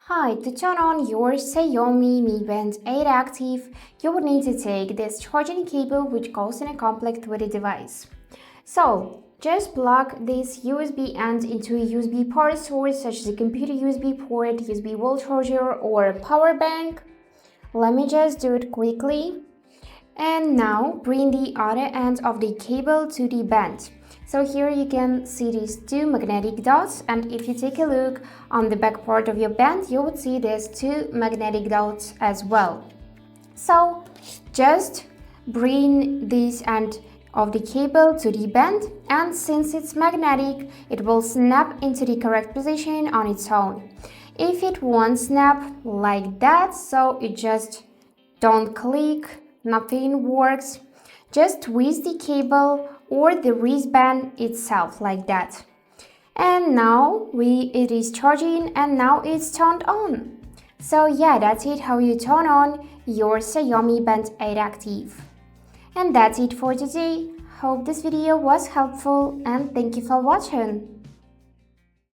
Hi, to turn on your XIAOMI Mi Band 8 Active, you would need to take this charging cable which goes in a conflict with the device. So, just plug this USB end into a USB power source such as a computer USB port, USB wall charger or power bank. Let me just do it quickly. And now bring the other end of the cable to the band. So here you can see these two magnetic dots, and if you take a look on the back part of your band, you would see these two magnetic dots as well. So just bring this end of the cable to the band, and since it's magnetic, it will snap into the correct position on its own. If it won't snap like that, so it just don't click, nothing works, just twist the cable or the wristband itself like that. And now it is charging and now it's turned on. So yeah, that's it how you turn on your XIAOMI Band 8 Active. And that's it for today. Hope this video was helpful and thank you for watching.